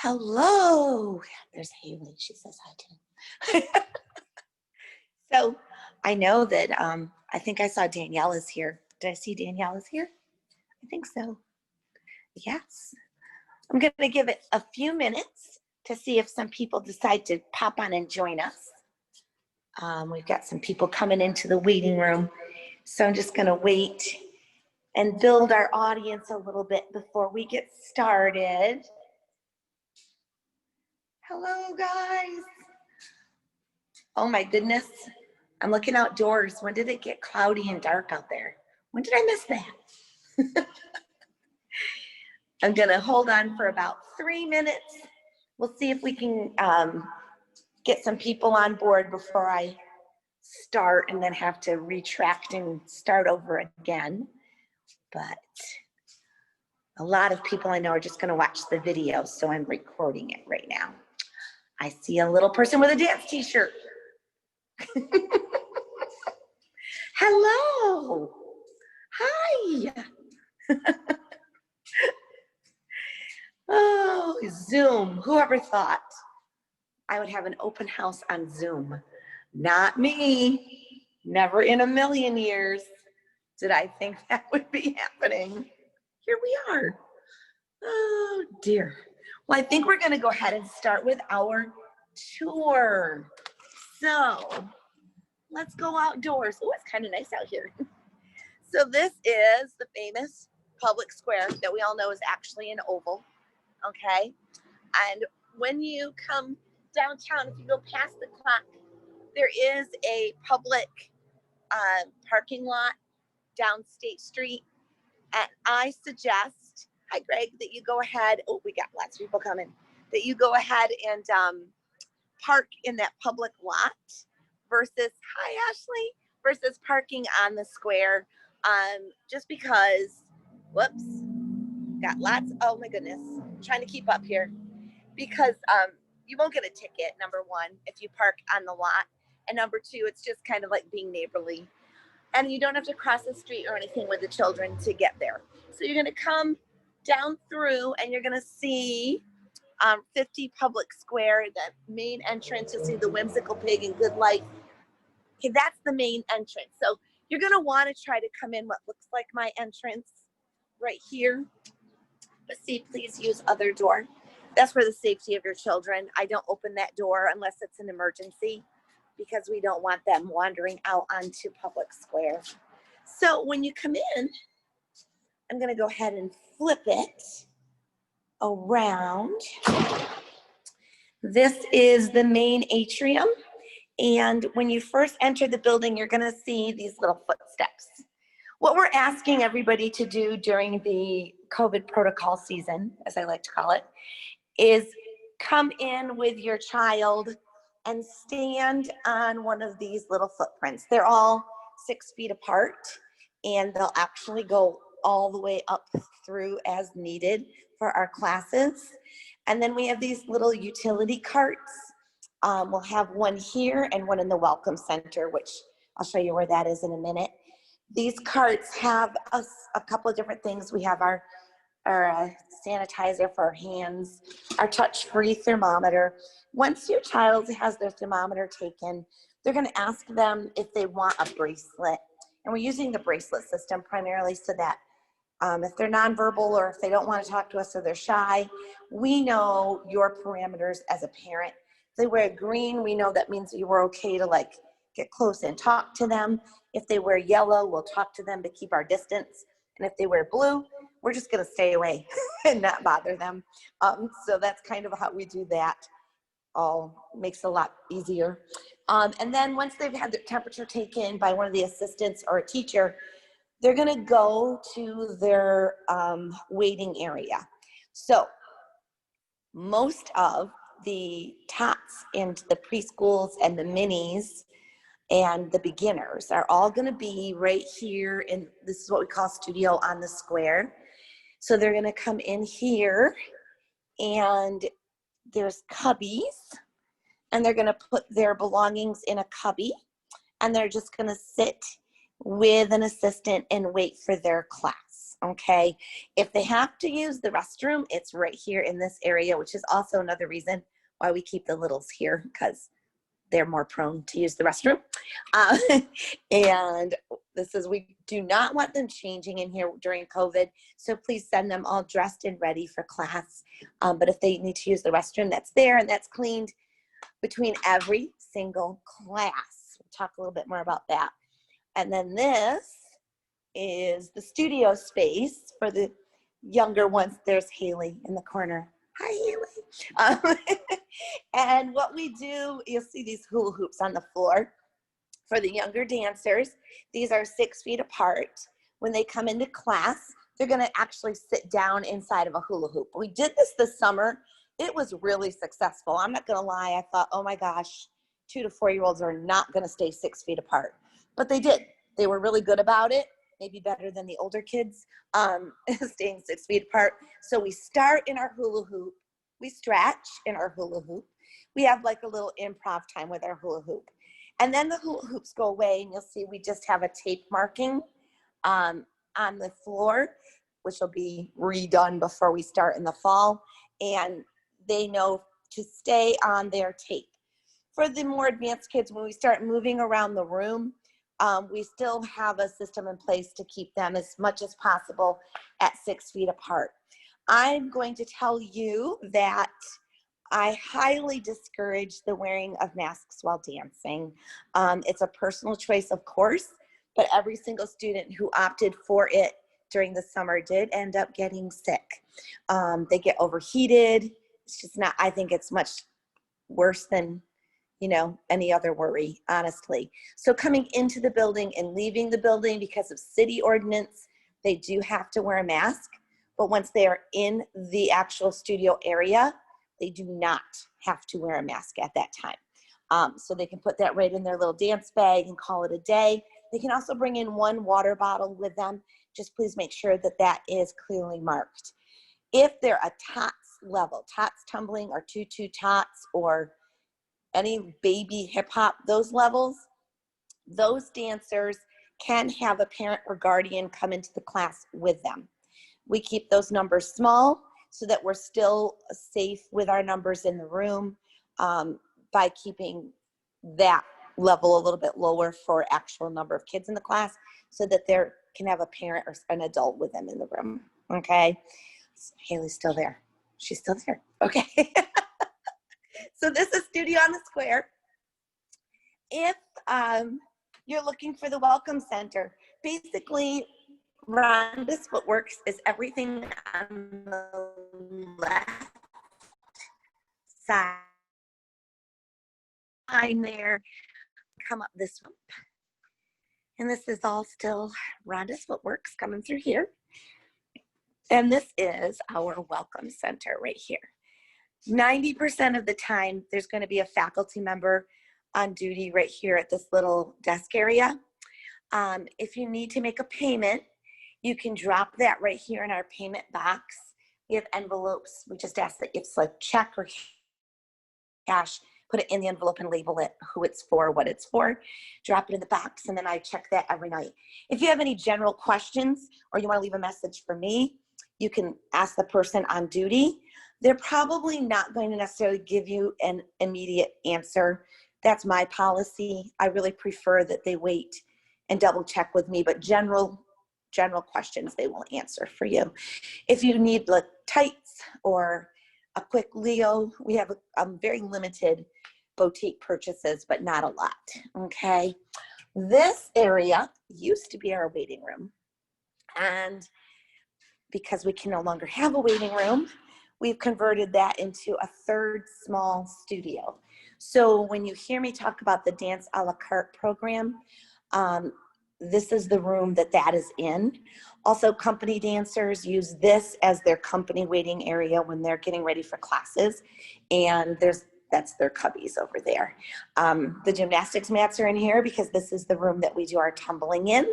Hello. There's Haley. She says hi to me. So I know that I think I saw Danielle is here. Did I see Danielle is here? I think so. Yes. I'm going to give it a few minutes to see if some people decide to pop on and join us. We've got some people coming into the waiting room. So I'm just going to wait and build our audience a little bit before we get started. Hello, guys. Oh my goodness. I'm looking outdoors. When did it get cloudy and dark out there? When did I miss that? I'm gonna hold on for about 3 minutes. We'll see if we can get some people on board before I start and then have to retract and start over again. But a lot of people I know are just gonna watch the video, so I'm recording it right now. I see a little person with a dance t-shirt. Hello. Hi. Oh, Zoom. Whoever thought I would have an open house on Zoom? Not me. Never in a million years did I think that would be happening. Here we are. Oh, dear. Well, I think we're going to go ahead and start with our tour. So let's go outdoors. Oh, it's kind of nice out here. So this is the famous public square that we all know is actually an oval, okay? And when you come downtown, if you go past the clock, there is a public parking lot down State Street. And I suggest, hi Greg, that you go ahead, oh, we got lots of people coming, that you go ahead and park in that public lot versus, hi Ashley, versus parking on the square. Just because, whoops, got lots, oh my goodness, I'm trying to keep up here. Because you won't get a ticket, number one, if you park on the lot. And number two, it's just kind of like being neighborly. And you don't have to cross the street or anything with the children to get there. So you're gonna come down through and you're gonna see 50 Public Square, the main entrance. You'll see the Whimsical Pig and Good Life. Okay, that's the main entrance. So you're gonna wanna try to come in what looks like my entrance right here. But see, please use other door. That's for the safety of your children. I don't open that door unless it's an emergency because we don't want them wandering out onto Public Square. So when you come in, I'm gonna go ahead and flip it around. This is the main atrium. And when you first enter the building, you're gonna see these little footsteps. What we're asking everybody to do during the COVID protocol season, as I like to call it, is come in with your child and stand on one of these little footprints. They're all 6 feet apart and they'll actually go all the way up through as needed for our classes. And then we have these little utility carts. We'll have one here and one in the Welcome Center, which I'll show you where that is in a minute. These carts have a couple of different things. We have our sanitizer for our hands, our touch-free thermometer. Once your child has their thermometer taken, they're going to ask them if they want a bracelet. And we're using the bracelet system primarily so that if they're nonverbal or if they don't want to talk to us or they're shy, we know your parameters as a parent. If they wear green, we know that means you were okay to like get close and talk to them. If they wear yellow, we'll talk to them to keep our distance. And if they wear blue, we're just gonna stay away and not bother them. So that's kind of how we do that. All makes it a lot easier. And then once they've had their temperature taken by one of the assistants or a teacher, they're gonna go to their waiting area. So most of the tots and the preschools and the minis and the beginners are all going to be right here, and this is what we call studio on the square. So they're going to come in here and there's cubbies and they're going to put their belongings in a cubby and they're just going to sit with an assistant and wait for their class. okay? If they have to use the restroom, it's right here in this area, which is also another reason why we keep the littles here, because they're more prone to use the restroom. Uh, and this is, we do not want them changing in here during COVID. So please send them all dressed and ready for class. But if they need to use the restroom, that's there and that's cleaned between every single class. We'll talk a little bit more about that. And then this is the studio space for the younger ones. There's Haley in the corner. Hi, Haley. And what we do, you'll see these hula hoops on the floor for the younger dancers. These are 6 feet apart. When they come into class, they're going to actually sit down inside of a hula hoop. We did this summer. It was really successful. I'm not going to lie. I thought, oh my gosh, 2 to 4-year-olds are not going to stay 6 feet apart. But they did. They were really good about it. Maybe better than the older kids, staying 6 feet apart. So we start in our hula hoop. We stretch in our hula hoop. We have like a little improv time with our hula hoop. And then the hula hoops go away, and you'll see we just have a tape marking on the floor, which will be redone before we start in the fall. And they know to stay on their tape. For the more advanced kids, when we start moving around the room, we still have a system in place to keep them as much as possible at 6 feet apart. I'm going to tell you that I highly discourage the wearing of masks while dancing. It's a personal choice, of course, but every single student who opted for it during the summer did end up getting sick. They get overheated. It's just not, I think it's much worse than, you know, any other worry, honestly. So coming into the building and leaving the building, because of city ordinance, they do have to wear a mask. But once they are in the actual studio area, they do not have to wear a mask at that time. So they can put that right in their little dance bag and call it a day. They can also bring in 1 water bottle with them. Just please make sure that that is clearly marked. If they're a tots level, tots tumbling or tutu tots or any baby hip hop, those levels, those dancers can have a parent or guardian come into the class with them. We keep those numbers small so that we're still safe with our numbers in the room by keeping that level a little bit lower for actual number of kids in the class so that they can have a parent or an adult with them in the room, okay? Haley's still there. She's still there, okay. So this is Studio on the Square. If you're looking for the Welcome Center, basically Rhonda's FooteWorks is everything on the left side. I'm there, come up this rope. And this is all still Rhonda's FooteWorks coming through here. And this is our Welcome Center right here. 90% of the time, there's going to be a faculty member on duty right here at this little desk area. If you need to make a payment, you can drop that right here in our payment box. We have envelopes. We just ask that it's like check or cash, put it in the envelope and label it, who it's for, what it's for. Drop it in the box, and then I check that every night. If you have any general questions or you want to leave a message for me, you can ask the person on duty. They're probably not going to necessarily give you an immediate answer. That's my policy. I really prefer that they wait and double check with me, but general questions they will answer for you. If you need like tights or a quick Leo, we have a very limited boutique purchases, but not a lot, okay? This area used to be our waiting room, and because we can no longer have a waiting room, we've converted that into a 3rd small studio. So when you hear me talk about the Dance a la carte program, this is the room that is in. Also, company dancers use this as their company waiting area when they're getting ready for classes. And that's their cubbies over there. The gymnastics mats are in here because this is the room that we do our tumbling in.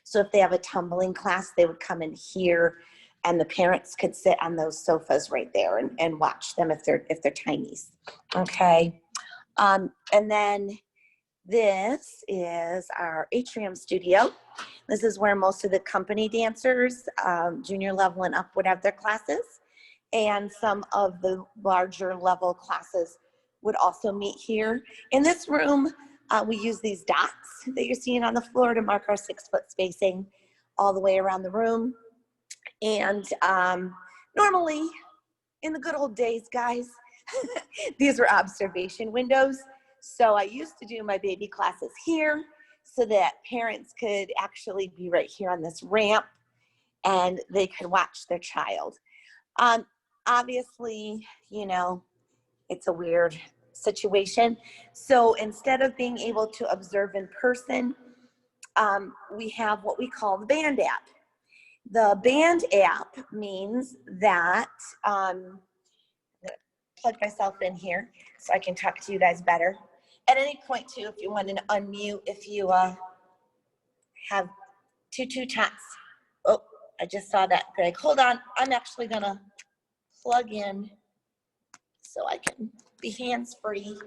So if they have a tumbling class, they would come in here, and the parents could sit on those sofas right there and watch them if they're tinies, okay? And then This is our atrium studio. This is where most of the company dancers, junior level and up, would have their classes. And some of the larger level classes would also meet here. In this room, we use these dots that you're seeing on the floor to mark our 6-foot spacing all the way around the room. And normally, in the good old days, guys, these were observation windows. So I used to do my baby classes here so that parents could actually be right here on this ramp and they could watch their child. Obviously, you know, it's a weird situation. So instead of being able to observe in person, we have what we call the band app. The band app means that, I'm gonna plug myself in here so I can talk to you guys better. At any point too, if you want to unmute, if you have two taps. Oh, I just saw that, Greg. Hold on, I'm actually gonna plug in so I can be hands-free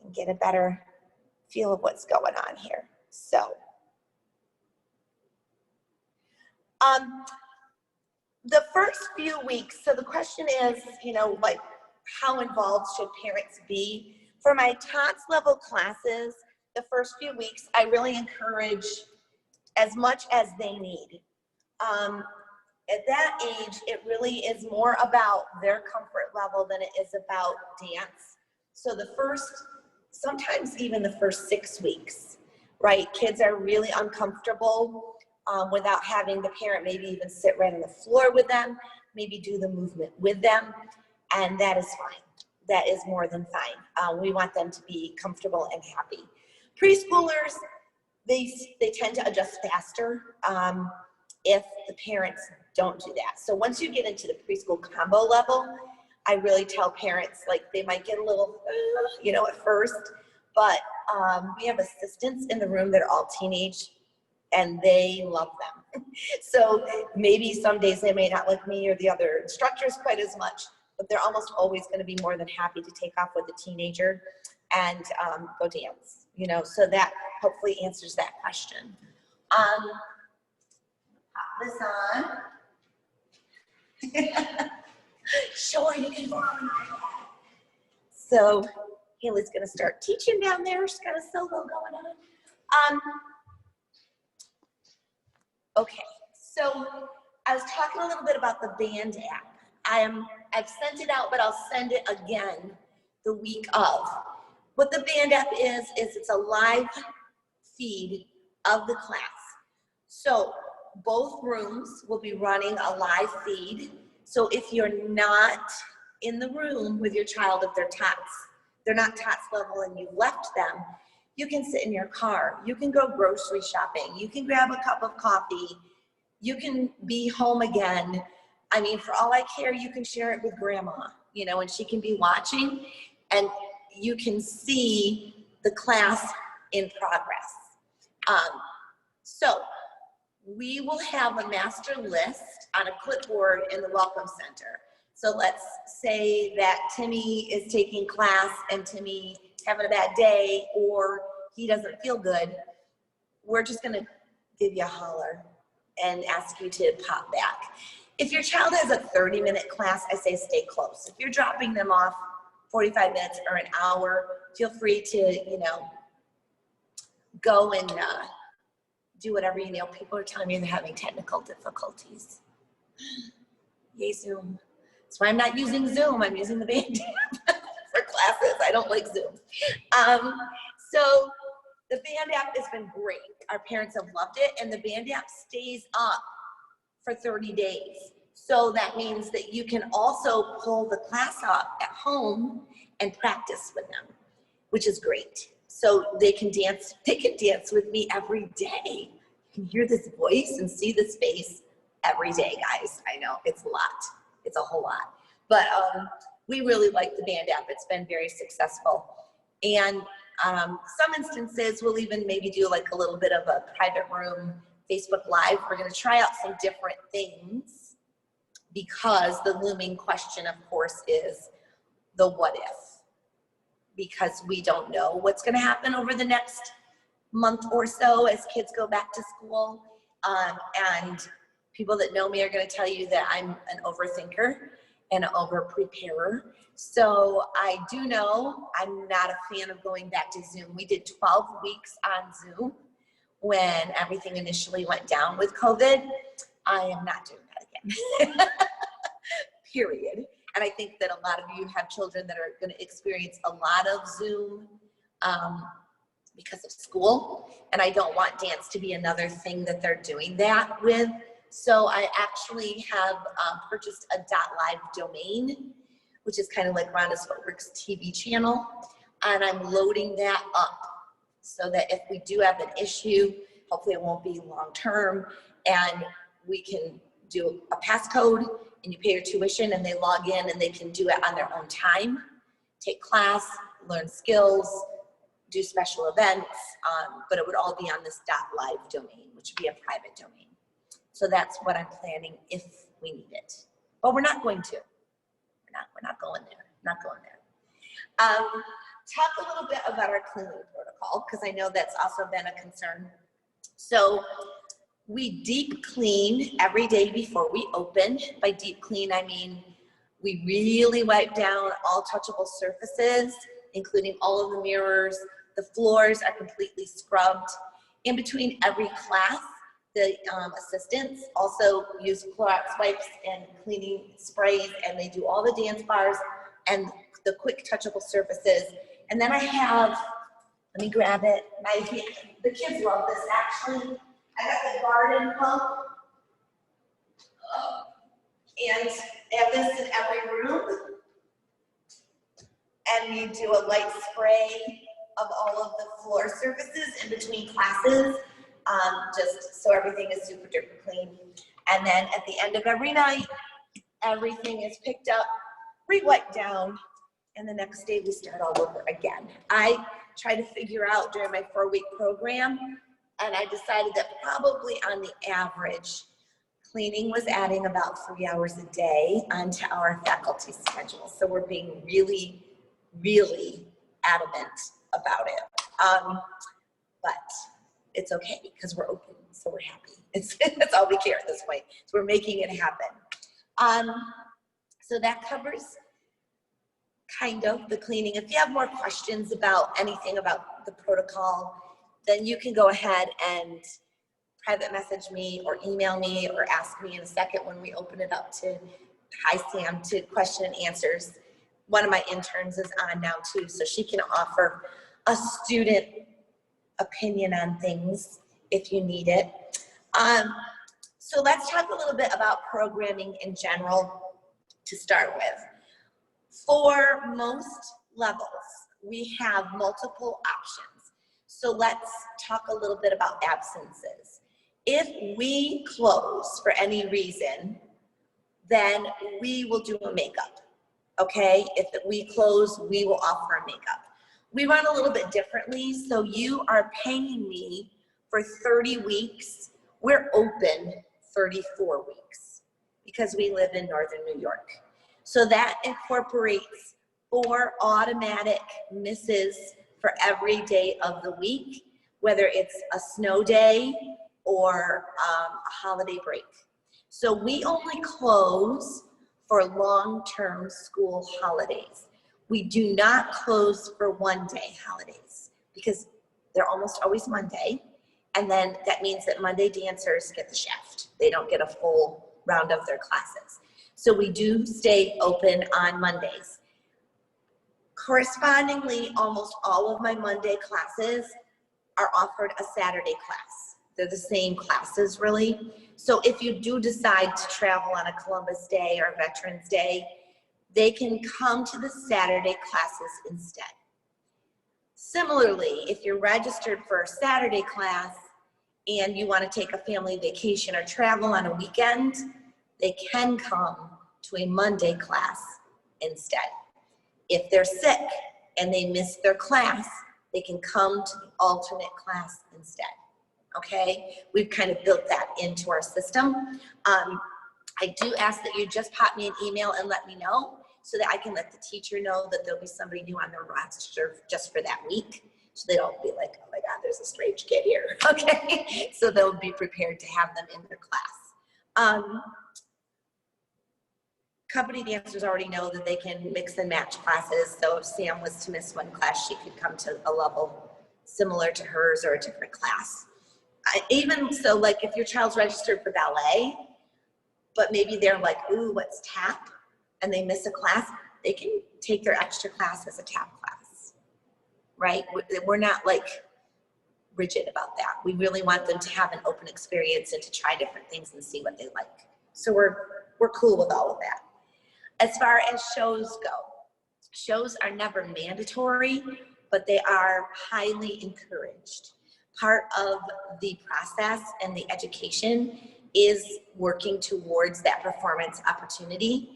and get a better feel of what's going on here. So, the first few weeks, so the question is, you know, like, how involved should parents be? For my TOTS level classes, the first few weeks, I really encourage as much as they need. At that age, it really is more about their comfort level than it is about dance. So the first, sometimes even the first 6 weeks, right? Kids are really uncomfortable without having the parent maybe even sit right on the floor with them, maybe do the movement with them, and that is fine. That is more than fine. We want them to be comfortable and happy. Preschoolers, they tend to adjust faster if the parents don't do that. So once you get into the preschool combo level, I really tell parents, like, they might get a little, you know, at first, but we have assistants in the room that are all teenage, and they love them. So maybe some days they may not like me or the other instructors quite as much, but they're almost always going to be more than happy to take off with a teenager and go dance, you know, so that hopefully answers that question. Pop this on. Sure, you can borrow my iPad. So Haley's going to start teaching down there. She's got a solo going on. Okay, so I was talking a little bit about the band app. I've sent it out, but I'll send it again the week of. What the band app is it's a live feed of the class. So both rooms will be running a live feed. So if you're not in the room with your child, if they're not TOTS level and you've left them, you can sit in your car. You can go grocery shopping. You can grab a cup of coffee. You can be home again. I mean, for all I care, you can share it with grandma, you know, and she can be watching and you can see the class in progress. So we will have a master list on a clipboard in the Welcome Center. So let's say that Timmy is taking class and Timmy having a bad day or he doesn't feel good. We're just gonna give you a holler and ask you to pop back. If your child has a 30-minute class, I say stay close. If you're dropping them off 45 minutes or an hour, feel free to, you know, go and do whatever. You know, people are telling me they're having technical difficulties. Yay, Zoom. That's why I'm not using Zoom. I'm using the band app for classes. I don't like Zoom. So the band app has been great. Our parents have loved it, and the band app stays up for 30 days. So that means that you can also pull the class up at home and practice with them, which is great. So they can dance with me every day. You can hear this voice and see this face every day, guys. I know it's a lot. It's a whole lot. But we really like the band app. It's been very successful. And some instances we'll even maybe do like a little bit of a private room Facebook Live. We're going to try out some different things because the looming question, of course, is the what if. because we don't know what's going to happen over the next month or so as kids go back to school. And people that know me are going to tell you that I'm an overthinker and an over-preparer. So I do know I'm not a fan of going back to Zoom. We did 12 weeks on Zoom when everything initially went down with COVID. I am not doing that again, period. And I think that a lot of you have children that are going to experience a lot of Zoom because of school. And I don't want dance to be another thing that they're doing that with. So I actually have purchased a .live domain, which is kind of like Rhonda's FooteWorks TV channel. And I'm loading that up so that if we do have an issue, hopefully it won't be long-term, and we can do a passcode and you pay your tuition and they log in and they can do it on their own time, take class, learn skills, do special events, but it would all be on this .live domain, which would be a private domain. So that's what I'm planning if we need it. But we're not going to. We're not going there. Not going there. Talk a little bit about our cleaning protocol, because I know that's also been a concern. So we deep clean every day before we open. By deep clean, I mean we really wipe down all touchable surfaces, including all of the mirrors. The floors are completely scrubbed. In between every class, the assistants also use Clorox wipes and cleaning sprays, and they do all the dance bars and the quick touchable surfaces. And then I have, let me grab it. The kids love this actually. I got the garden pump. And I have this in every room. And we do a light spray of all of the floor surfaces in between classes, just so everything is super duper clean. And then at the end of every night, everything is picked up, re-wiped down, and the next day we start all over again. I tried to figure out during my 4-week program, and I decided that probably on the average, cleaning was adding about 3 hours a day onto our faculty schedule. So we're being really, really adamant about it. But it's okay because we're open, so we're happy. That's all we care at this point. So we're making it happen. So that covers kind of the cleaning. If you have more questions about anything about the protocol, then you can go ahead and private message me or email me or ask me in a second when we open it up to Hi Sam to question and answers. One of my interns is on now too, so she can offer a student opinion on things if you need it. So let's talk a little bit about programming in general to start with. For most levels, we have multiple options. So let's talk a little bit about absences. If we close for any reason, then we will do a makeup, okay? If we close, we will offer a makeup. We run a little bit differently, so you are paying me for 30 weeks. We're open 34 weeks because we live in Northern New York. So that incorporates 4 automatic misses for every day of the week, whether it's a snow day or a holiday break. So we only close for long-term school holidays. We do not close for one-day holidays because they're almost always Monday. And then that means that Monday dancers get the shaft. They don't get a full round of their classes. So we do stay open on Mondays. Correspondingly, almost all of my Monday classes are offered a Saturday class. They're the same classes really. So if you do decide to travel on a Columbus Day or Veterans Day, they can come to the Saturday classes instead. Similarly, if you're registered for a Saturday class and you want to take a family vacation or travel on a weekend, they can come to a Monday class instead. If they're sick and they miss their class, they can come to the alternate class instead, okay? We've kind of built that into our system. I do ask that you just pop me an email and let me know so that I can let the teacher know that there'll be somebody new on their roster just for that week. So they don't be like, oh my God, there's a strange kid here, okay? So they'll be prepared to have them in their class. Company dancers already know that they can mix and match classes. So if Sam was to miss one class, she could come to a level similar to hers or a different class. Even so, like if your child's registered for ballet, but maybe they're like, ooh, what's tap? And they miss a class, they can take their extra class as a tap class, right? We're not like rigid about that. We really want them to have an open experience and to try different things and see what they like. So we're cool with all of that. As far as shows go, shows are never mandatory, but they are highly encouraged. Part of the process and the education is working towards that performance opportunity.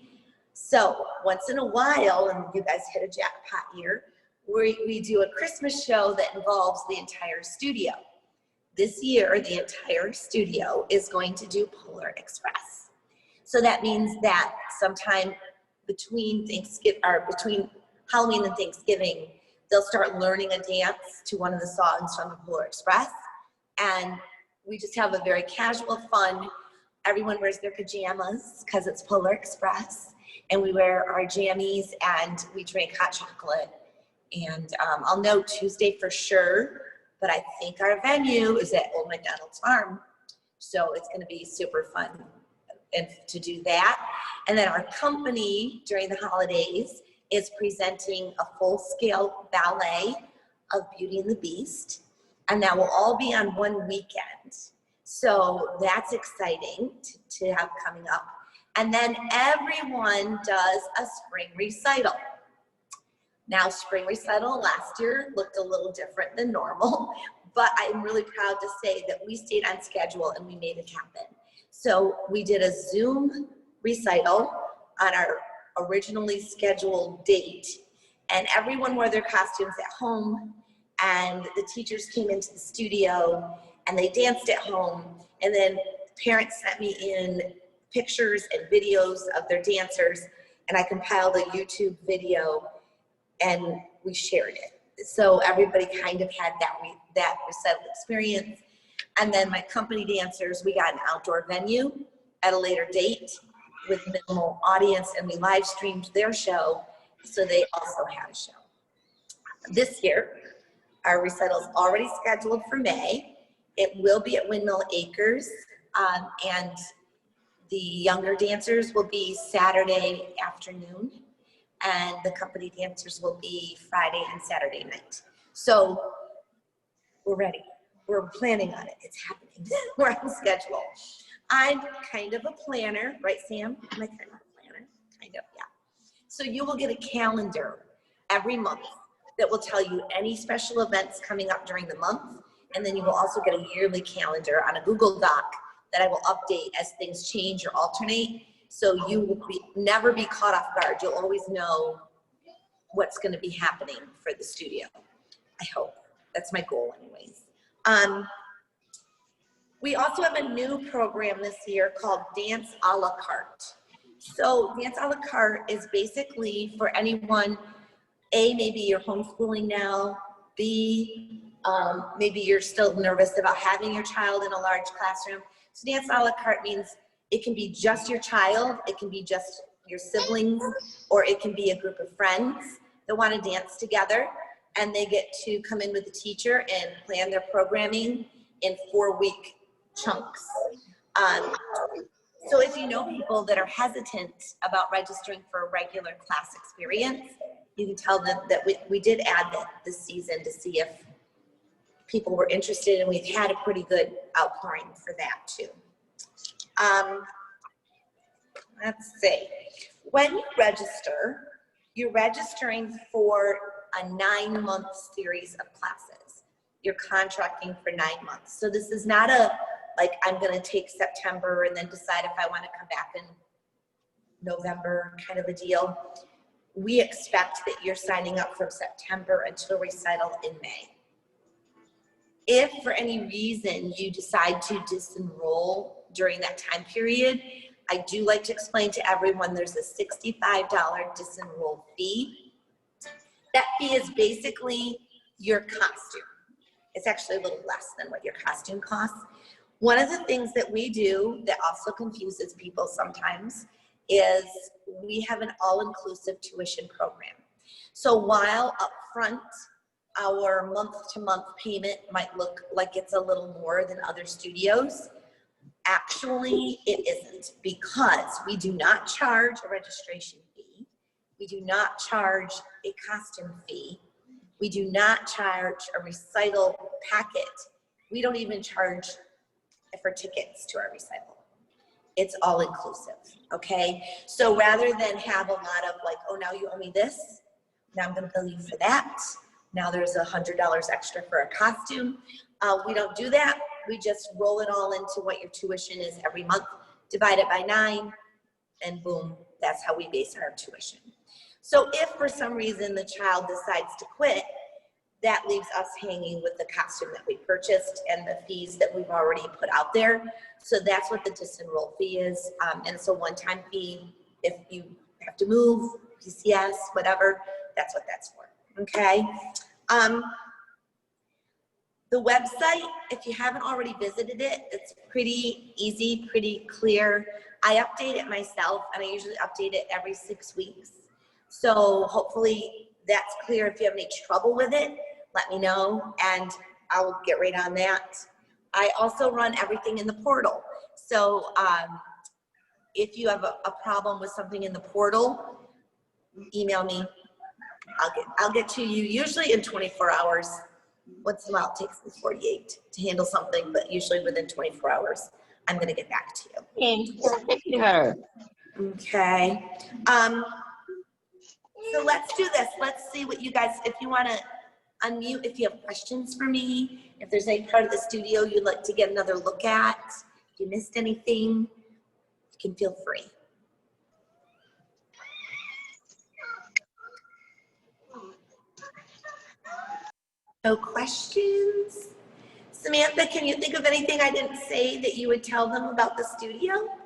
So once in a while, and you guys hit a jackpot here, we do a Christmas show that involves the entire studio. This year, the entire studio is going to do Polar Express. So that means that sometime between Halloween and Thanksgiving, they'll start learning a dance to one of the songs from the Polar Express. And we just have a very casual, fun, everyone wears their pajamas because it's Polar Express. And we wear our jammies and we drink hot chocolate. And I'll know Tuesday for sure, but I think our venue is at Old McDonald's Farm. So it's gonna be super fun and to do that. And then our company during the holidays is presenting a full-scale ballet of Beauty and the Beast. And that will all be on one weekend. So that's exciting to have coming up. And then everyone does a spring recital. Now, spring recital last year looked a little different than normal, but I'm really proud to say that we stayed on schedule and we made it happen. So we did a Zoom recital on our originally scheduled date, and everyone wore their costumes at home, and the teachers came into the studio and they danced at home, and then parents sent me in pictures and videos of their dancers, and I compiled a YouTube video and we shared it. So everybody kind of had that recital experience. And then my company dancers, we got an outdoor venue at a later date with minimal audience, and we live streamed their show, so they also had a show. This year, our recital is already scheduled for May. It will be at Windmill Acres, and the younger dancers will be Saturday afternoon, and the company dancers will be Friday and Saturday night. So we're ready. We're planning on it. It's happening. We're on schedule. I'm kind of a planner, right, Sam? Am I kind of a planner? Kind of, yeah. So you will get a calendar every month that will tell you any special events coming up during the month. And then you will also get a yearly calendar on a Google Doc that I will update as things change or alternate. So you will never be caught off guard. You'll always know what's going to be happening for the studio. I hope. That's my goal anyways. We also have a new program this year called Dance a la carte. So Dance a la carte is basically for anyone, A, maybe you're homeschooling now, B, maybe you're still nervous about having your child in a large classroom. So Dance a la carte means it can be just your child, it can be just your siblings, or it can be a group of friends that want to dance together, and they get to come in with the teacher and plan their programming in 4-week chunks. So if you know people that are hesitant about registering for a regular class experience, you can tell them that we did add that this season to see if people were interested, and we've had a pretty good outpouring for that too. Let's see. When you register, you're registering for a 9-month series of classes. You're contracting for 9 months. So this is not a, like, I'm gonna take September and then decide if I wanna come back in November kind of a deal. We expect that you're signing up from September until recital in May. If for any reason you decide to disenroll during that time period, I do like to explain to everyone there's a $65 disenroll fee. That fee is basically your costume. It's actually a little less than what your costume costs. One of the things that we do that also confuses people sometimes is we have an all-inclusive tuition program. So while upfront, our month-to-month payment might look like it's a little more than other studios, actually it isn't, because we do not charge a registration fee. We do not charge a costume fee. We do not charge a recital packet. We don't even charge for tickets to our recital. It's all inclusive, okay? So rather than have a lot of like, oh, now you owe me this, now I'm gonna bill you for that, now there's $100 extra for a costume, we don't do that. We just roll it all into what your tuition is every month, divide it by 9, and boom, that's how we base our tuition. So if for some reason the child decides to quit, that leaves us hanging with the costume that we purchased and the fees that we've already put out there. So that's what the disenroll fee is. And it's a one-time fee. If you have to move, PCS, whatever, that's what that's for, okay? The website, if you haven't already visited it, it's pretty easy, pretty clear. I update it myself, and I usually update it every 6 weeks. So hopefully that's clear. If you have any trouble with it, let me know, and I'll get right on that. I also run everything in the portal. So if you have a problem with something in the portal, email me. I'll get to you usually in 24 hours. Once in a while it takes me 48 to handle something, but usually within 24 hours, I'm gonna get back to you. Okay. So let's do this. Let's see what you guys, if you wanna unmute, if you have questions for me, if there's any part of the studio you'd like to get another look at, if you missed anything, you can feel free. No questions? Samantha, can you think of anything I didn't say that you would tell them about the studio?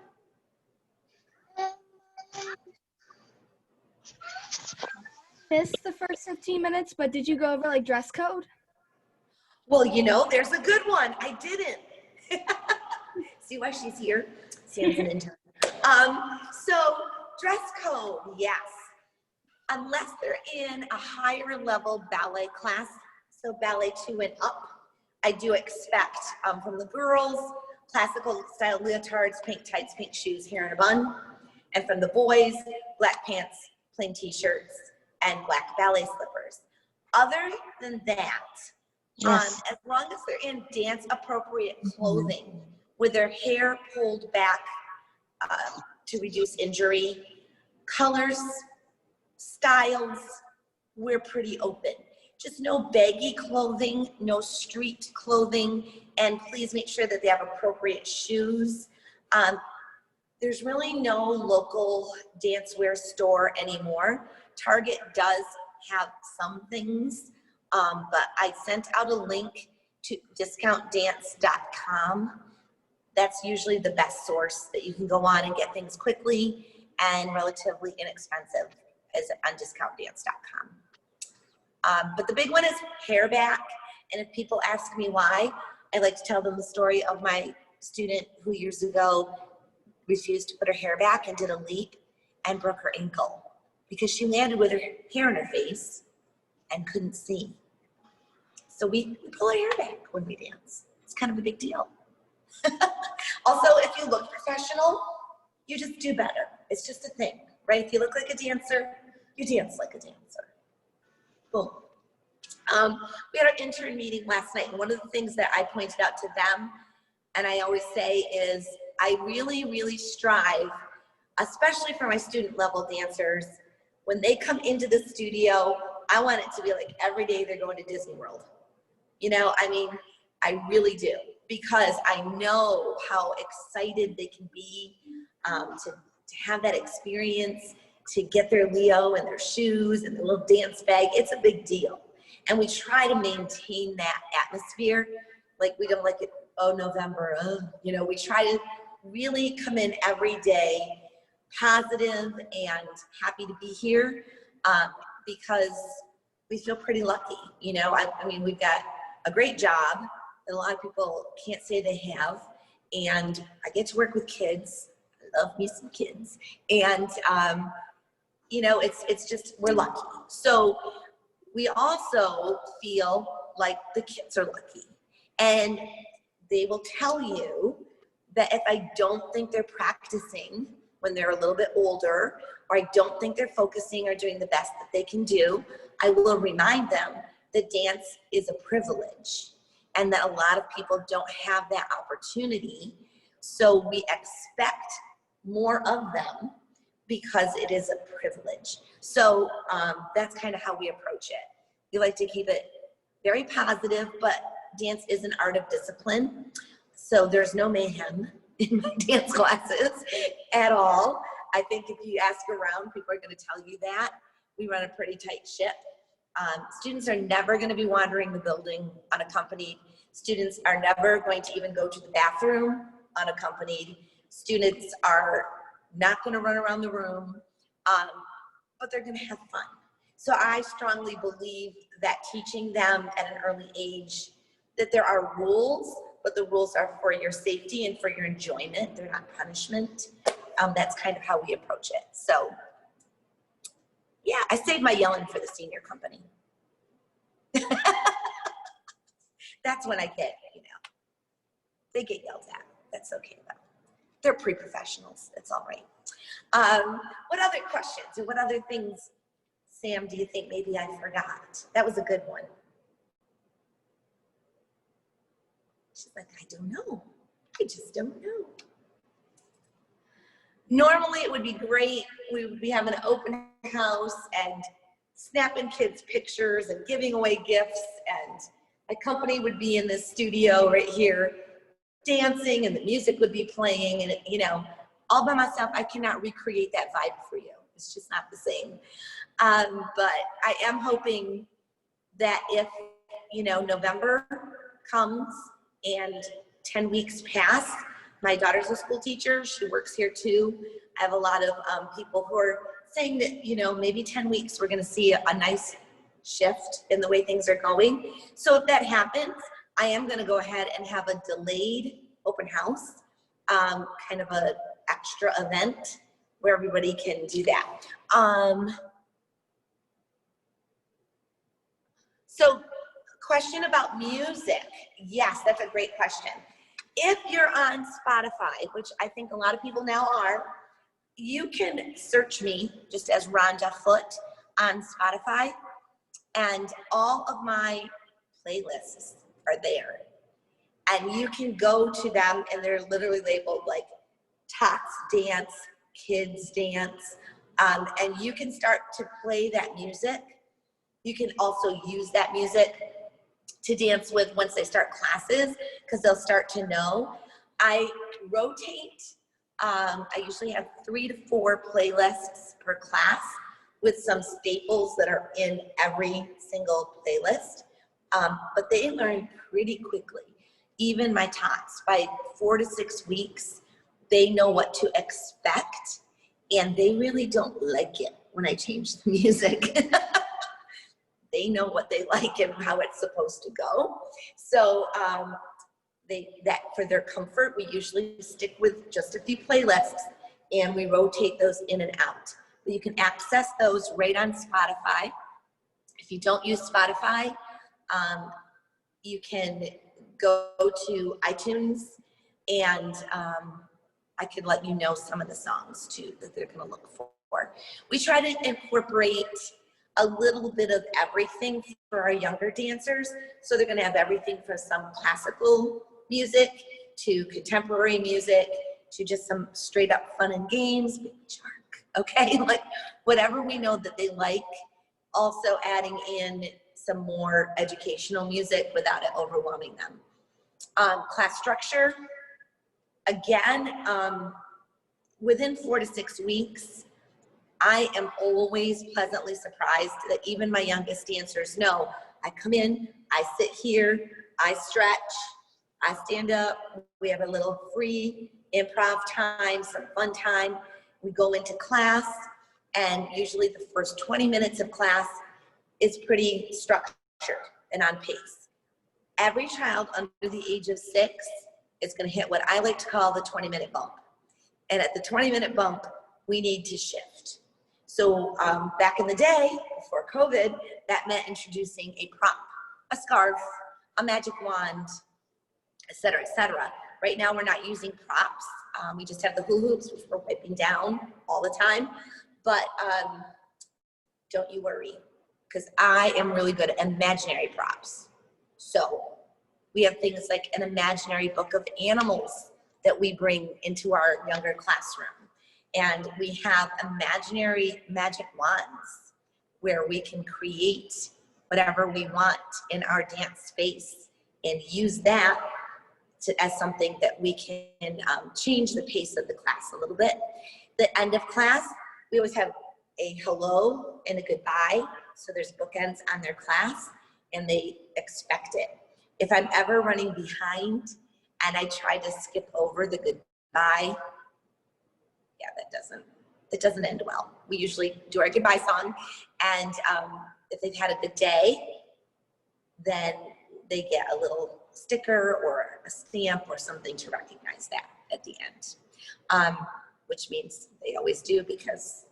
Missed the first 15 minutes, but did you go over like dress code? Well, you know, there's a good one. I didn't. See why she's here? Sam's an intern. So dress code, yes. Unless they're in a higher level ballet class, so ballet 2 and up, I do expect from the girls, classical style leotards, pink tights, pink shoes, hair in a bun. And from the boys, black pants, plain t-shirts, and black ballet slippers. Other than that, yes, as long as they're in dance appropriate clothing with their hair pulled back to reduce injury, colors, styles, we're pretty open. Just no baggy clothing, no street clothing, and please make sure that they have appropriate shoes. There's really no local dancewear store anymore. Target does have some things, but I sent out a link to discountdance.com. That's usually the best source that you can go on and get things quickly and relatively inexpensive is on discountdance.com. But the big one is hair back. And if people ask me why, I like to tell them the story of my student who years ago refused to put her hair back and did a leap and broke her ankle because she landed with her hair in her face and couldn't see. So we pull our hair back when we dance. It's kind of a big deal. Also, if you look professional, you just do better. It's just a thing, right? If you look like a dancer, you dance like a dancer. Boom. We had our intern meeting last night, and one of the things that I pointed out to them, and I always say is, I really, really strive, especially for my student level dancers, when they come into the studio, I want it to be like every day they're going to Disney World. You know, I mean, I really do, because I know how excited they can be to have that experience, to get their Leo and their shoes and their little dance bag. It's a big deal. And we try to maintain that atmosphere. Like, we don't like it, oh, November, you know, we try to really come in every day positive and happy to be here, because we feel pretty lucky. You know, I mean, we've got a great job that a lot of people can't say they have, and I get to work with kids. I love me some kids, and you know, it's just, we're lucky. So we also feel like the kids are lucky, and they will tell you that if I don't think they're practicing when they're a little bit older, or I don't think they're focusing or doing the best that they can do, I will remind them that dance is a privilege and that a lot of people don't have that opportunity. So we expect more of them because it is a privilege. So that's kind of how we approach it. We like to keep it very positive, but dance is an art of discipline. So there's no mayhem in my dance classes at all. I think if you ask around, people are going to tell you that. We run a pretty tight ship. Students are never going to be wandering the building unaccompanied. Students are never going to even go to the bathroom unaccompanied. Students are not going to run around the room, but they're going to have fun. So I strongly believe that teaching them at an early age that there are rules, but the rules are for your safety and for your enjoyment. They're not punishment. That's kind of how we approach it. So yeah, I saved my yelling for the senior company. That's when I get, you know, they get yelled at. That's okay though. They're pre-professionals. That's all right. What other questions and what other things, Sam, do you think maybe I forgot? That was a good one. She's like, I don't know. I just don't know. Normally it would be great. We would be having an open house and snapping kids' pictures and giving away gifts, and my company would be in this studio right here dancing, and the music would be playing, and you know, all by myself. I cannot recreate that vibe for you. It's just not the same. But I am hoping that if, you know, November comes and 10 weeks pass, my daughter's a school teacher. She works here too. I have a lot of people who are saying that, you know, maybe 10 weeks we're going to see a nice shift in the way things are going. So if that happens, I am going to go ahead and have a delayed open house, kind of a extra event where everybody can do that. So question about music. Yes, that's a great question. If you're on Spotify, which I think a lot of people now are, you can search me just as Rhonda Foote on Spotify, and all of my playlists are there. And you can go to them, and they're literally labeled like Tots Dance, Kids Dance, and you can start to play that music. You can also use that music to dance with once they start classes, because they'll start to know. I rotate. I usually have 3 to 4 playlists per class with some staples that are in every single playlist, but they learn pretty quickly. Even my tots, by 4 to 6 weeks, they know what to expect, and they really don't like it when I change the music. They know what they like and how it's supposed to go. So that for their comfort, we usually stick with just a few playlists, and we rotate those in and out. But you can access those right on Spotify. If you don't use Spotify, you can go to iTunes, and I could let you know some of the songs too that they're gonna look for. We try to incorporate a little bit of everything for our younger dancers. So they're gonna have everything from some classical music to contemporary music to just some straight up fun and games, big shark, okay? Like whatever we know that they like, also adding in some more educational music without it overwhelming them. Class structure, again, within 4 to 6 weeks, I am always pleasantly surprised that even my youngest dancers know I come in, I sit here, I stretch, I stand up, we have a little free improv time, some fun time. We go into class, and usually the first 20 minutes of class is pretty structured and on pace. Every child under the age of 6 is going to hit what I like to call the 20-minute bump. And at the 20-minute bump, we need to shift. So back in the day, before COVID, that meant introducing a prop, a scarf, a magic wand, et cetera, et cetera. Right now, we're not using props. We just have the hula hoops, which we're wiping down all the time. But don't you worry, because I am really good at imaginary props. So we have things like an imaginary book of animals that we bring into our younger classroom. And we have imaginary magic wands where we can create whatever we want in our dance space and use that as something that we can change the pace of the class a little bit. The end of class, we always have a hello and a goodbye. So there's bookends on their class and they expect it. If I'm ever running behind and I try to skip over the goodbye, yeah, that doesn't end well. We usually do our goodbye song, and if they've had a good day, then they get a little sticker or a stamp or something to recognize that at the end, which means they always do, because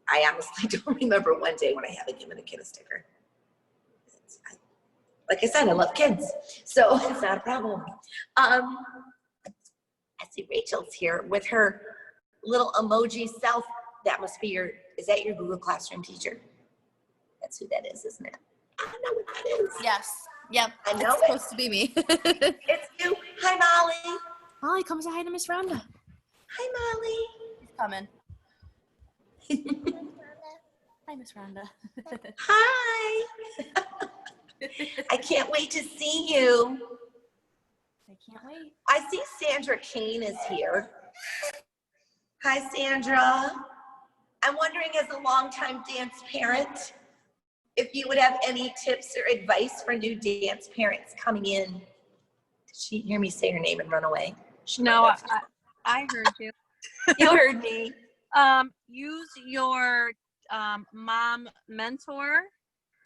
I honestly don't remember one day when I haven't given a kid a sticker. Like I said, I love kids, so it's not a problem. I see Rachel's here with her little emoji self. That must be is that your Google Classroom teacher? That's who that is, isn't it? I don't know what that is. Yes. Yep. I know it's supposed to be me. It's you. Hi, Molly. Molly, come say hi to Miss Rhonda. Hi, Molly. She's coming. Hi, Miss Rhonda. Hi. I can't wait to see you. I can't wait. I see Sandra Kane is here. Hi, Sandra. I'm wondering, as a longtime dance parent, if you would have any tips or advice for new dance parents coming in. Did she hear me say her name and run away? No, I heard you. You heard me. Use your mom mentor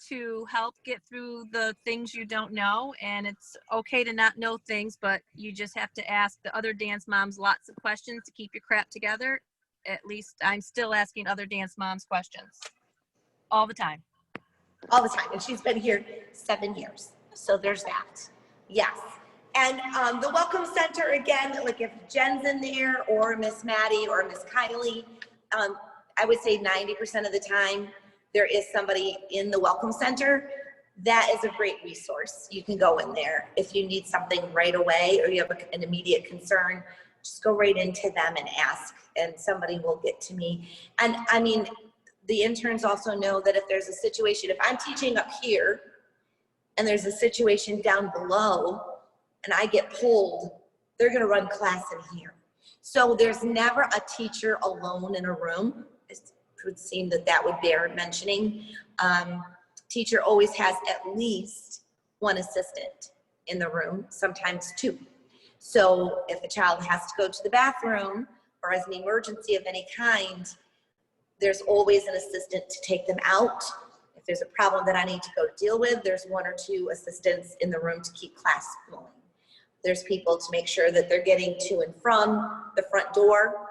to help get through the things you don't know, and it's okay to not know things, but you just have to ask the other dance moms lots of questions to keep your crap together. At least I'm still asking other dance moms questions all the time. All the time, and she's been here 7 years, so there's that. Yes. And the Welcome Center, again, like if Jen's in there or Miss Maddie or Miss Kylie, I would say 90% of the time there is somebody in the Welcome Center. That is a great resource. You can go in there if you need something right away or you have an immediate concern. Just go right into them and ask, and somebody will get to me. And I mean, the interns also know that if there's a situation, if I'm teaching up here and there's a situation down below and I get pulled, they're going to run class in here. So there's never a teacher alone in a room. It would seem that would bear mentioning. Teacher always has at least one assistant in the room, sometimes 2. So if a child has to go to the bathroom or has an emergency of any kind, there's always an assistant to take them out. If there's a problem that I need to go deal with, there's 1 or 2 assistants in the room to keep class flowing. There's people to make sure that they're getting to and from the front door.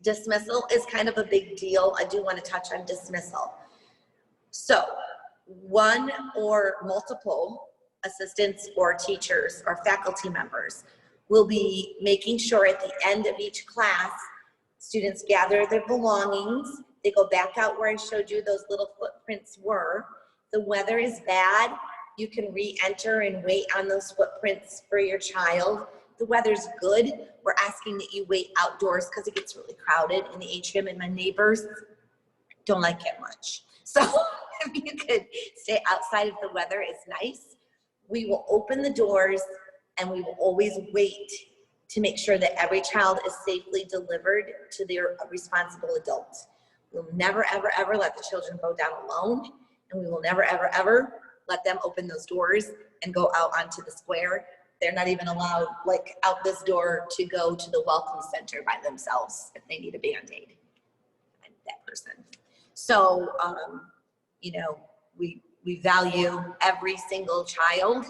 Dismissal is kind of a big deal. I do want to touch on dismissal. So 1 or multiple assistants or teachers or faculty members will be making sure at the end of each class, students gather their belongings. They go back out where I showed you those little footprints were. The weather is bad. You can re-enter and wait on those footprints for your child. The weather's good. We're asking that you wait outdoors because it gets really crowded in the atrium, and my neighbors don't like it much. So if you could stay outside if the weather is nice, we will open the doors and we will always wait to make sure that every child is safely delivered to their responsible adult. We'll never, ever, ever let the children go down alone, and we will never, ever, ever let them open those doors and go out onto the square they're not even allowed like out this door to go to the welcome center by themselves if they need a Band-Aid. I'm that person. So, you know, we value every single child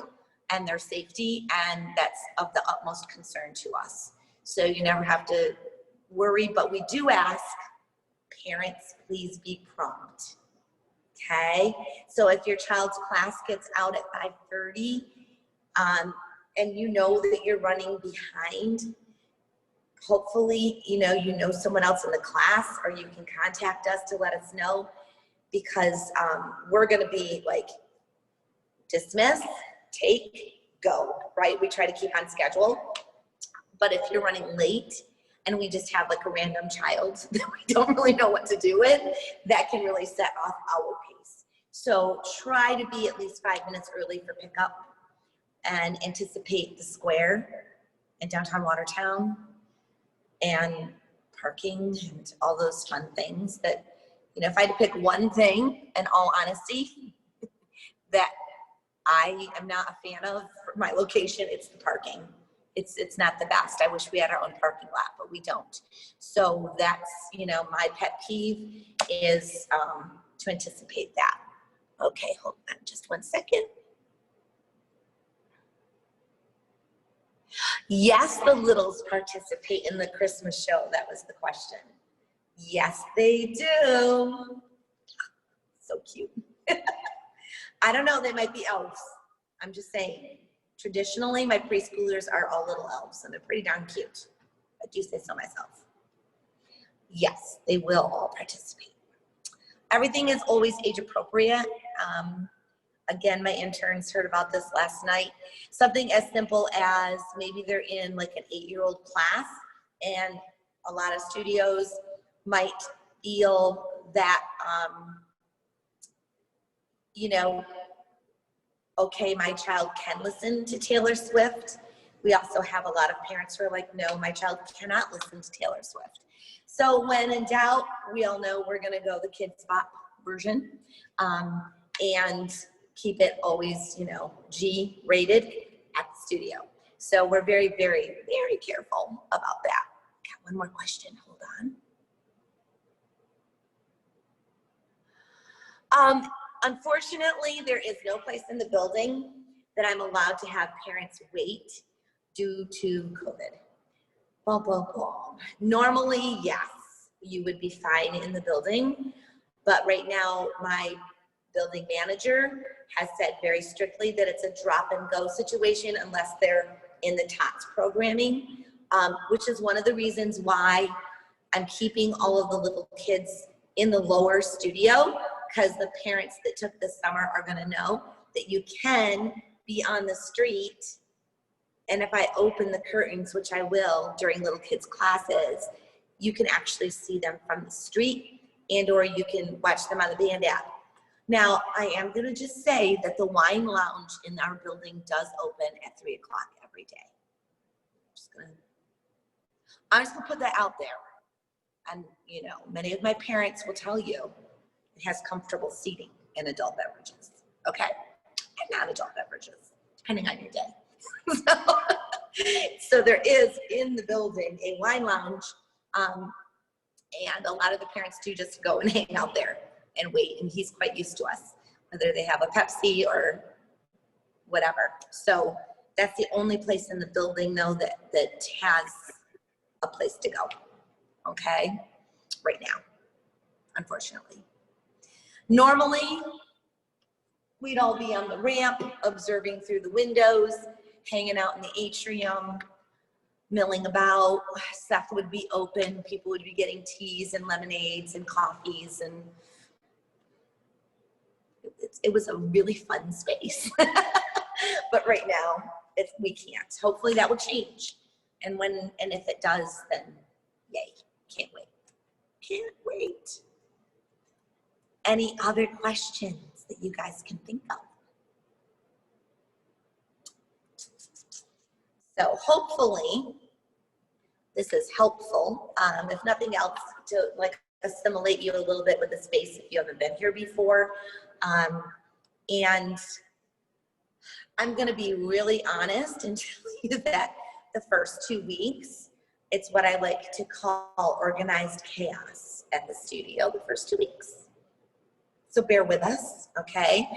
and their safety, and that's of the utmost concern to us. So you never have to worry, but we do ask parents, please be prompt. Okay, so if your child's class gets out at 5:30, and you know that you're running behind, hopefully, you know someone else in the class, or you can contact us to let us know, because we're gonna be like, dismiss, take, go, right? We try to keep on schedule. But if you're running late and we just have like a random child that we don't really know what to do with, that can really set off our pace. So try to be at least 5 minutes early for pickup, and anticipate the square in downtown Watertown and parking and all those fun things that, you know, if I had to pick one thing, in all honesty, that I am not a fan of for my location, it's the parking. It's not the best. I wish we had our own parking lot, but we don't. So that's, you know, my pet peeve is to anticipate that. Okay, hold on just 1 second. Yes, the littles participate in the Christmas show. That was the question. Yes, they do. So cute. I don't know, they might be elves. I'm just saying. Traditionally, my preschoolers are all little elves, and they're pretty darn cute. I do say so myself. Yes, they will all participate. Everything is always age appropriate. Again, my interns heard about this last night. Something as simple as maybe they're in like an 8-year-old class, and a lot of studios might feel that, you know, okay, my child can listen to Taylor Swift. We also have a lot of parents who are like, no, my child cannot listen to Taylor Swift. So when in doubt, we all know we're gonna go the Kids Bop version, and keep it always, you know, G rated at the studio. So we're very, very, very careful about that. Got one more question, hold on. Unfortunately, there is no place in the building that I'm allowed to have parents wait due to COVID. Blah, blah, blah. Normally, yes, you would be fine in the building, but right now my building manager has said very strictly that it's a drop and go situation unless they're in the TOTS programming, which is one of the reasons why I'm keeping all of the little kids in the lower studio, because the parents that took this summer are gonna know that you can be on the street, and if I open the curtains, which I will during little kids classes, you can actually see them from the street, and or you can watch them on the band app. Now, I am gonna just say that the wine lounge in our building does open at 3 o'clock every day. I'm just gonna put that out there. And you know, many of my parents will tell you it has comfortable seating and adult beverages, okay? And non-adult beverages, depending on your day. So there is in the building a wine lounge, and a lot of the parents do just go and hang out there and wait, and he's quite used to us, whether they have a Pepsi or whatever. So that's the only place in the building though that has a place to go, okay? Right now, unfortunately. Normally, we'd all be on the ramp, observing through the windows, hanging out in the atrium, milling about. Stuff would be open, people would be getting teas and lemonades and coffees, and it was a really fun space. But right now, we can't. Hopefully that will change. And if it does, then yay, can't wait. Can't wait. Any other questions that you guys can think of? So hopefully this is helpful. If nothing else, to like assimilate you a little bit with the space if you haven't been here before. And I'm gonna be really honest and tell you that the first 2 weeks, it's what I like to call organized chaos at the studio the first 2 weeks. So bear with us, okay?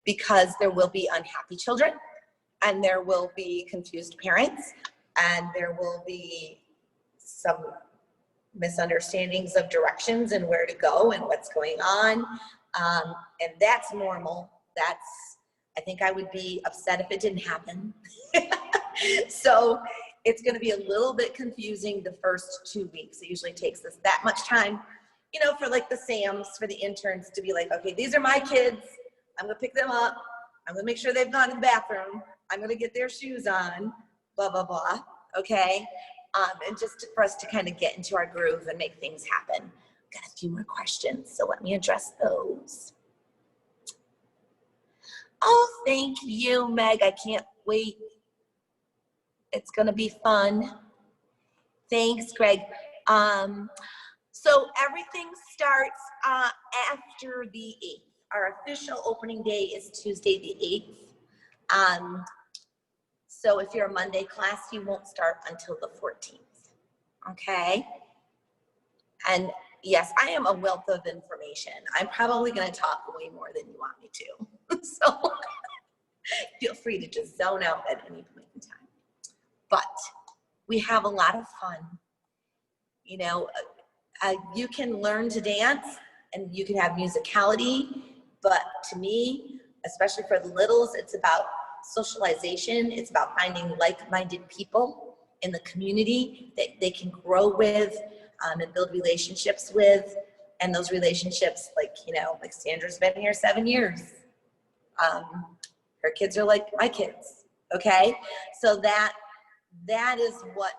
Because there will be unhappy children, and there will be confused parents, and there will be some misunderstandings of directions and where to go and what's going on. And that's normal. I think I would be upset if it didn't happen. So it's going to be a little bit confusing the first 2 weeks. It usually takes us that much time, you know, for like the SAMs, for the interns to be like, okay, these are my kids. I'm going to pick them up. I'm going to make sure they've gone to the bathroom. I'm going to get their shoes on, blah, blah, blah. Okay. And just for us to kind of get into our groove and make things happen. Got a few more questions, so let me address those. Oh, thank you, Meg. I can't wait. It's gonna be fun. Thanks, Greg. So everything starts after the 8th. Our official opening day is Tuesday the 8th. So if you're a Monday class, you won't start until the 14th, okay? And yes, I am a wealth of information. I'm probably gonna talk way more than you want me to. So feel free to just zone out at any point in time. But we have a lot of fun. You know, you can learn to dance and you can have musicality, but to me, especially for the littles, it's about socialization. It's about finding like-minded people in the community that they can grow with and build relationships with. And those relationships, like, you know, like Sandra's been here 7 years. Her kids are like my kids, okay? So that is what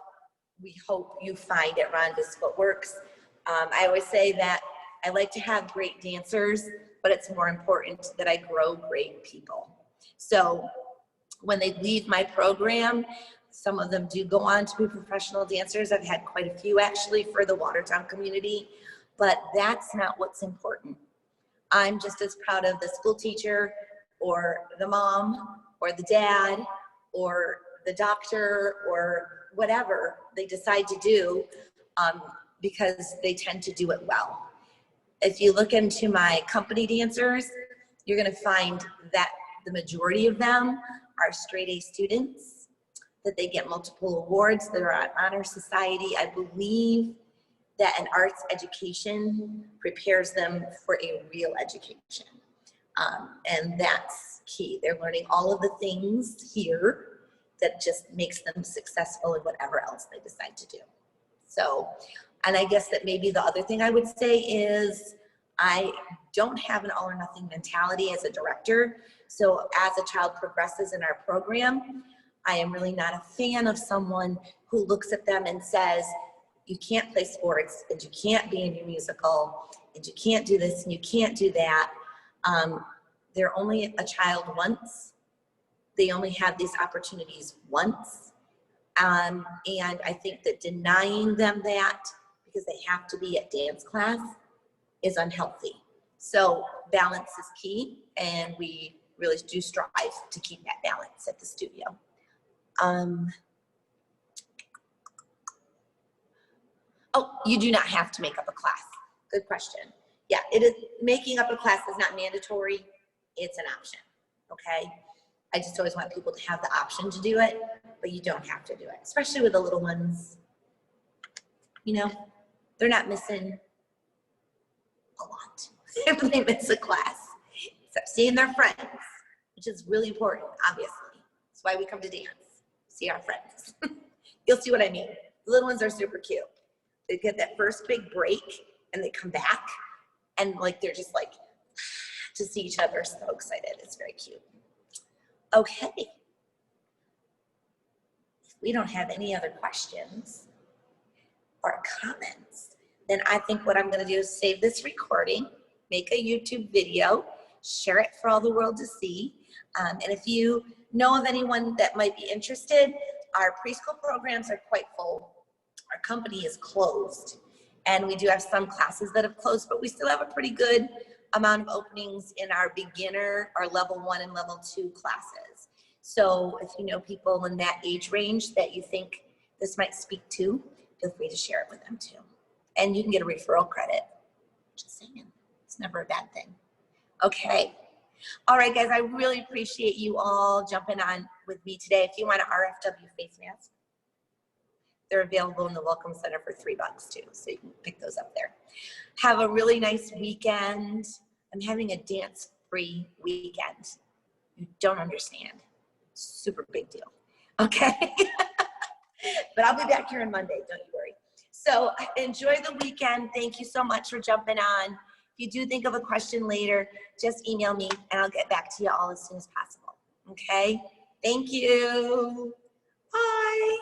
we hope you find at Rhonda's FooteWorks. I always say that I like to have great dancers, but it's more important that I grow great people. So when they leave my program, some of them do go on to be professional dancers. I've had quite a few actually for the Watertown community, but that's not what's important. I'm just as proud of the school teacher or the mom or the dad or the doctor or whatever they decide to do, because they tend to do it well. If you look into my company dancers, you're gonna find that the majority of them are straight A students, that they get multiple awards, that are on honor society. I believe that an arts education prepares them for a real education. And that's key. They're learning all of the things here that just makes them successful in whatever else they decide to do. So, and I guess that maybe the other thing I would say is I don't have an all or nothing mentality as a director. So as a child progresses in our program, I am really not a fan of someone who looks at them and says, you can't play sports, and you can't be in your musical, and you can't do this, and you can't do that. They're only a child once. They only have these opportunities once. And I think that denying them that because they have to be at dance class is unhealthy. So balance is key, and we really do strive to keep that balance at the studio. Oh, you do not have to make up a class. Good question. Yeah, it is. Making up a class is not mandatory. It's an option, okay? I just always want people to have the option to do it, but you don't have to do it, especially with the little ones. You know, they're not missing a lot if they miss a class, except seeing their friends, which is really important, obviously. That's why we come to dance, see our friends. You'll see what I mean. The little ones are super cute. They get that first big break and they come back and like they're just like to see each other, so excited. It's very cute. Okay. If we don't have any other questions or comments, then I think what I'm going to do is save this recording, make a YouTube video, share it for all the world to see. And if you know of anyone that might be interested, our preschool programs are quite full. Our company is closed, and we do have some classes that have closed, but we still have a pretty good amount of openings in our beginner, our level 1 and level 2 classes. So if you know people in that age range that you think this might speak to, feel free to share it with them too. And you can get a referral credit. Just saying, it's never a bad thing. Okay. All right, guys, I really appreciate you all jumping on with me today. If you want an RFW face mask, they're available in the Welcome Center for $3 too, so you can pick those up there. Have a really nice weekend. I'm having a dance-free weekend. You don't understand. Super big deal. Okay? But I'll be back here on Monday, don't you worry. So enjoy the weekend. Thank you so much for jumping on. If you do think of a question later, just email me and I'll get back to you all as soon as possible. Okay? Thank you. Bye.